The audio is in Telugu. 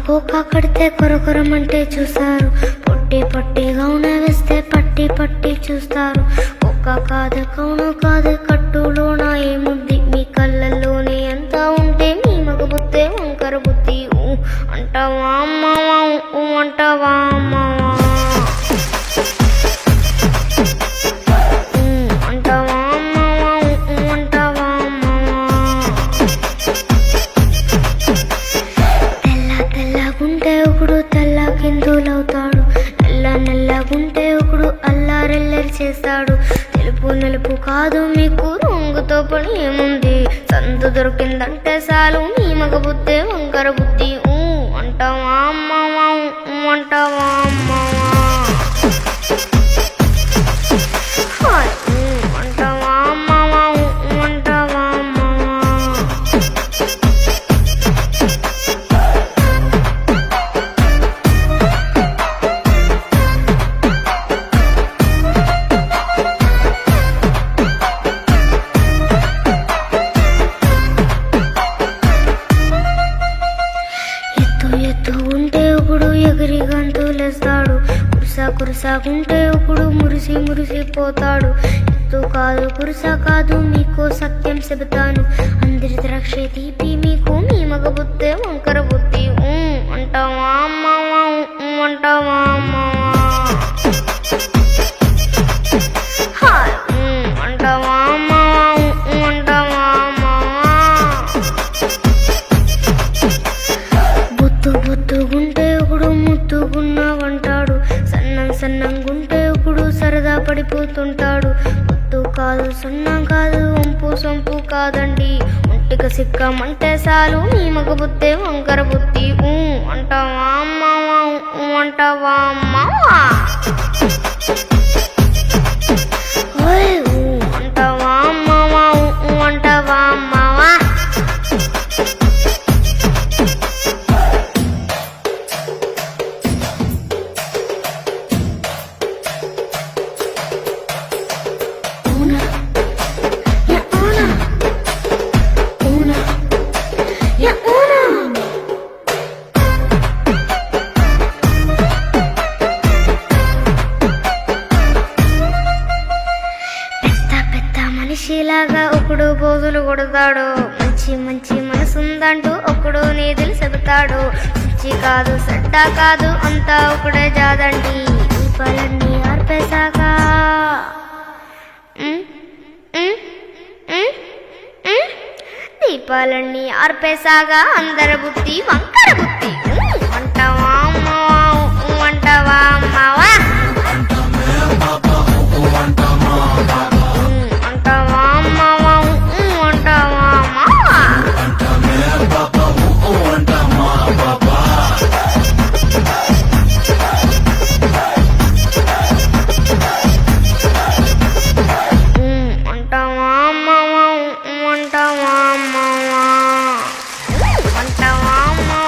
కోకా కడితే కొరకొరమంటే చూస్తారు, పొట్టి పొట్టిగా వేస్తే పట్టి పట్టి చూస్తారు. కోకా కాదు కౌను కాదు కట్టులోన ఏముంది, మీ కళ్ళల్లోనే ఎంత ఉంటే మీ మగ బుద్ధే వంకర బుద్ధి. అంటావా అమ్మావా అంటావా అమ్మావా అంటావా అమ్మావా అంటావా అమ్మావా. తెల్లగుంటే ఒకడు తెల్ల కిందులవుతాడు, నల్లగుంటే ఒకడు అల్లారెల్లరి చేస్తాడు. తెలుపు నలుపు కాదు మీకు రంగుతో పని ఏముంది, సందు దొరికిందంటే చాలు మీ మగ బుద్ధే వంకర బుద్ధి. అంటావా అమ్మావా అంటావా అమ్మావా అంటావా అమ్మావా అంటావా అమ్మావా. ఎత్తు ఉంటే ఒకడు ఎగిరి గంతులేస్తాడు, కురుసాగుంటే ఒకడు మురిసి మురిసిపోతాడు. ఎత్తు కాదు కురుసా కాదు మీకు సత్యం చెబుతాను, అందరి ద్రాక్ష తీపి మీకు మీ మగ బుద్ధే వంకర బుద్ధి. అంటావా అమ్మావా అంటావా అమ్మావా అంటావా అమ్మావా అంటావా అమ్మావా. బొత్తుగుంటే ఒకడు ముత్తుగున్నావంటాడు, సన్నంగుంటే ఒకడు సరదా పడిపోతుంటాడు. బొత్తు కాదు సున్నం కాదు వంపు సొంపు కాదండి, ఒంటిగా సిక్కమంటే చాలు నీ మగ బుద్ధే వంకర బుద్ధి. అంటావా అమ్మావా అంటావా అమ్మావా అంటావా అమ్మావా అంటావా అమ్మావా. మనిషిలాగా ఒకడు బోజులు కొడతాడు, మంచి మంచి మనసుందంటూ ఒకడు నీతులు చెబుతాడు. మంచి కాదు చెడ్డ కాదు అంతా ఒకడే జాదండి, దీపాలన్నీ ఆర్పేశాక దీపాలన్నీ ఆర్పేశాక అందరి బుద్ధి వంకర బుద్ధి.